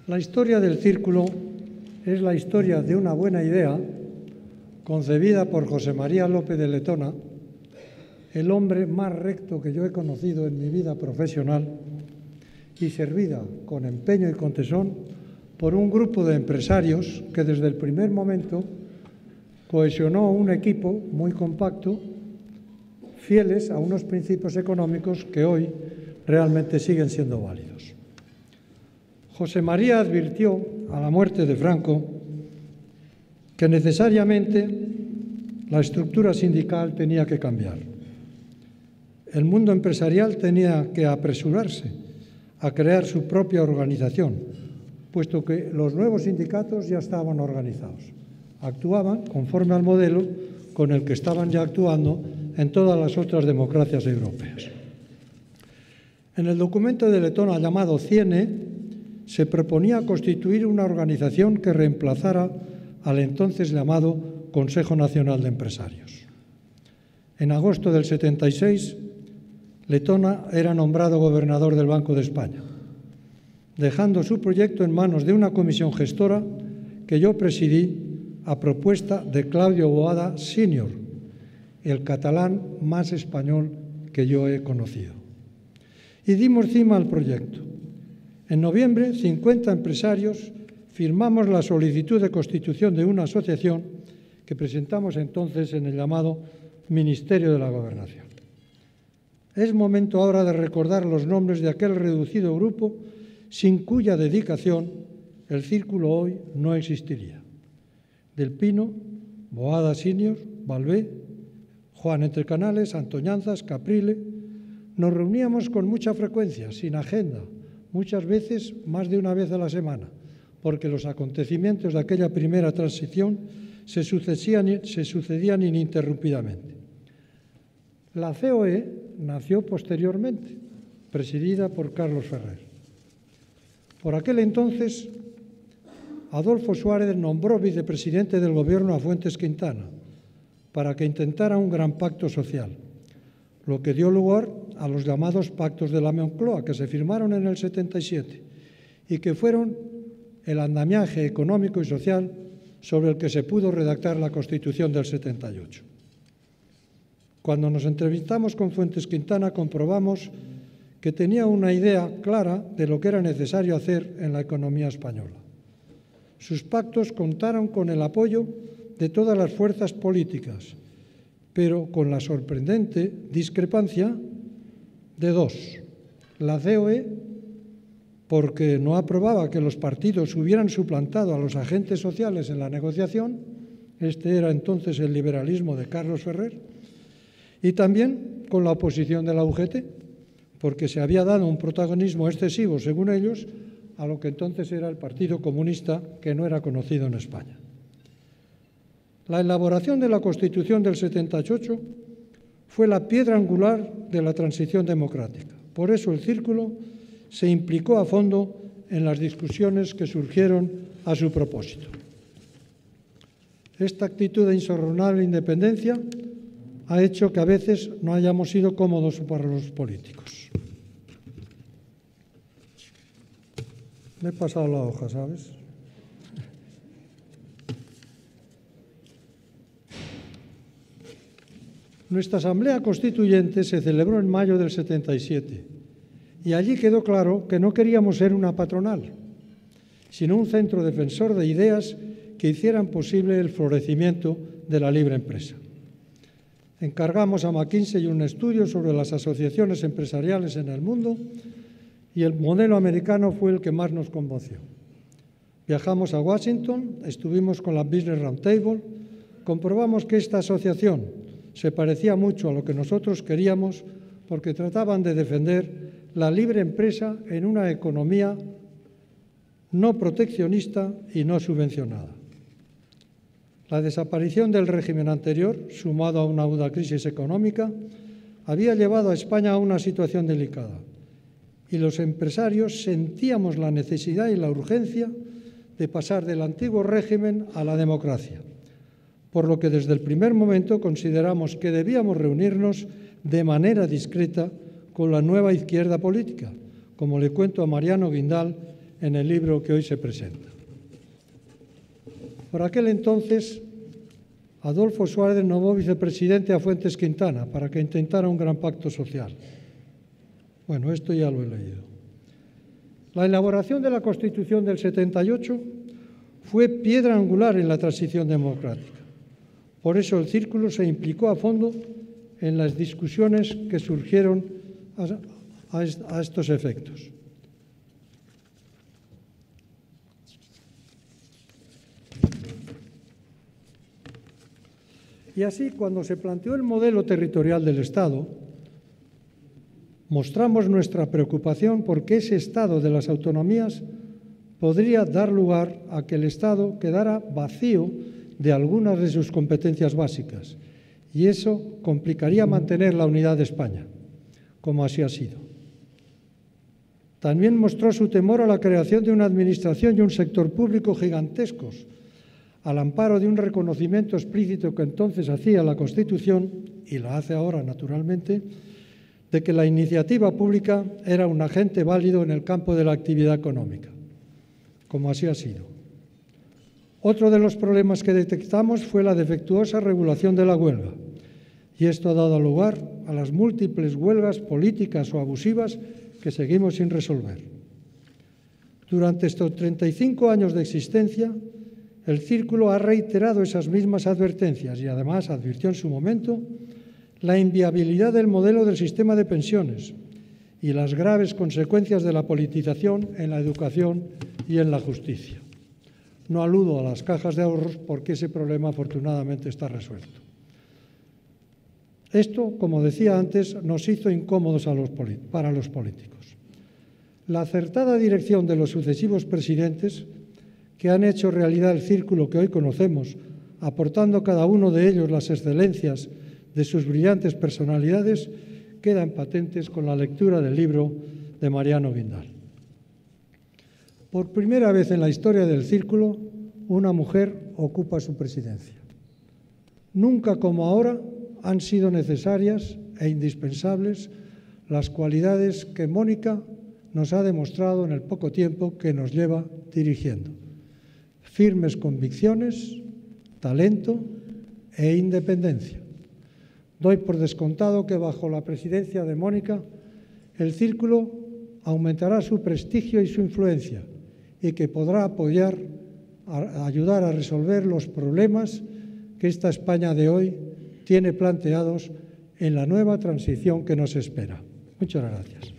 La historia del Círculo es la historia de una buena idea concebida por José María López de Letona, el hombre más recto que yo he conocido en mi vida profesional, y servida con empeño y con tesón por un grupo de empresarios que desde el primer momento cohesionó un equipo muy compacto, fieles a unos principios económicos que hoy realmente siguen siendo válidos. José María advirtió a la muerte de Franco que necesariamente la estructura sindical tenía que cambiar. El mundo empresarial tenía que apresurarse a crear su propia organización, puesto que los nuevos sindicatos ya estaban organizados. Actuaban conforme al modelo con el que estaban ya actuando en todas las otras democracias europeas. En el documento de Letona llamado CIENE se proponía constituir una organización que reemplazara al entonces llamado Consejo Nacional de Empresarios. En agosto del 76, Letona era nombrado gobernador del Banco de España, dejando su proyecto en manos de una comisión gestora que yo presidí a propuesta de Claudio Boada Senior, el catalán más español que yo he conocido. Y dimos cima al proyecto. En noviembre, 50 empresarios firmamos la solicitud de constitución de una asociación que presentamos entonces en el llamado Ministerio de la Gobernación. Es momento ahora de recordar los nombres de aquel reducido grupo sin cuya dedicación el Círculo hoy no existiría. Del Pino, Boada Senior, Balbé, Juan Entrecanales, Antoñanzas, Caprile. Nos reuníamos con mucha frecuencia, sin agenda, muchas veces más de una vez a la semana, porque los acontecimientos de aquella primera transición se sucedían ininterrumpidamente. La COE nació posteriormente, presidida por Carlos Ferrer. Por aquel entonces, Adolfo Suárez nombró vicepresidente del Gobierno a Fuentes Quintana para que intentara un gran pacto social, lo que dio lugar a los llamados Pactos de la Moncloa, que se firmaron en el 77 y que fueron el andamiaje económico y social sobre el que se pudo redactar la Constitución del 78. Cuando nos entrevistamos con Fuentes Quintana comprobamos que tenía una idea clara de lo que era necesario hacer en la economía española. Sus pactos contaron con el apoyo de todas las fuerzas políticas, pero con la sorprendente discrepancia de dos. La COE, porque no aprobaba que los partidos hubieran suplantado a los agentes sociales en la negociación, este era entonces el liberalismo de Carlos Ferrer, y también con la oposición de la UGT, porque se había dado un protagonismo excesivo, según ellos, a lo que entonces era el Partido Comunista, que no era conocido en España. La elaboración de la Constitución del 78 fue la piedra angular de la transición democrática. Por eso el Círculo se implicó a fondo en las discusiones que surgieron a su propósito. Esta actitud de insobornable independencia ha hecho que a veces no hayamos sido cómodos para los políticos. Me he pasado la hoja, ¿sabes? Nuestra Asamblea Constituyente se celebró en mayo del 77 y allí quedó claro que no queríamos ser una patronal, sino un centro defensor de ideas que hicieran posible el florecimiento de la libre empresa. Encargamos a McKinsey un estudio sobre las asociaciones empresariales en el mundo y el modelo americano fue el que más nos convenció. Viajamos a Washington, estuvimos con la Business Roundtable, comprobamos que esta asociación se parecía mucho a lo que nosotros queríamos porque trataban de defender la libre empresa en una economía no proteccionista y no subvencionada. La desaparición del régimen anterior, sumado a una aguda crisis económica, había llevado a España a una situación delicada y los empresarios sentíamos la necesidad y la urgencia de pasar del antiguo régimen a la democracia, por lo que desde el primer momento consideramos que debíamos reunirnos de manera discreta con la nueva izquierda política, como le cuento a Mariano Guindal en el libro que hoy se presenta. Por aquel entonces, Adolfo Suárez nombró vicepresidente a Fuentes Quintana para que intentara un gran pacto social. Bueno, esto ya lo he leído. La elaboración de la Constitución del 78 fue piedra angular en la transición democrática. Por eso el Círculo se implicó a fondo en las discusiones que surgieron a estos efectos. Y así, cuando se planteó el modelo territorial del Estado, mostramos nuestra preocupación porque ese estado de las autonomías podría dar lugar a que el Estado quedara vacío de algunas de sus competencias básicas, y eso complicaría mantener la unidad de España, como así ha sido. También mostró su temor a la creación de una administración y un sector público gigantescos, al amparo de un reconocimiento explícito que entonces hacía la Constitución, y la hace ahora naturalmente, de que la iniciativa pública era un agente válido en el campo de la actividad económica, como así ha sido. Otro de los problemas que detectamos fue la defectuosa regulación de la huelga, y esto ha dado lugar a las múltiples huelgas políticas o abusivas que seguimos sin resolver. Durante estos 35 años de existencia, el Círculo ha reiterado esas mismas advertencias y además advirtió en su momento la inviabilidad del modelo del sistema de pensiones y las graves consecuencias de la politización en la educación y en la justicia. No aludo a las cajas de ahorros porque ese problema afortunadamente está resuelto. Esto, como decía antes, nos hizo incómodos para los políticos. La acertada dirección de los sucesivos presidentes que han hecho realidad el Círculo que hoy conocemos, aportando cada uno de ellos las excelencias de sus brillantes personalidades, quedan patentes con la lectura del libro de Mariano Guindal. Por primera vez en la historia del Círculo, una mujer ocupa su presidencia. Nunca como ahora han sido necesarias e indispensables las cualidades que Mónica nos ha demostrado en el poco tiempo que nos lleva dirigiendo: firmes convicciones, talento e independencia. Doy por descontado que bajo la presidencia de Mónica el Círculo aumentará su prestigio y su influencia y que podrá ayudar a resolver los problemas que esta España de hoy tiene planteados en la nueva transición que nos espera. Muchas gracias.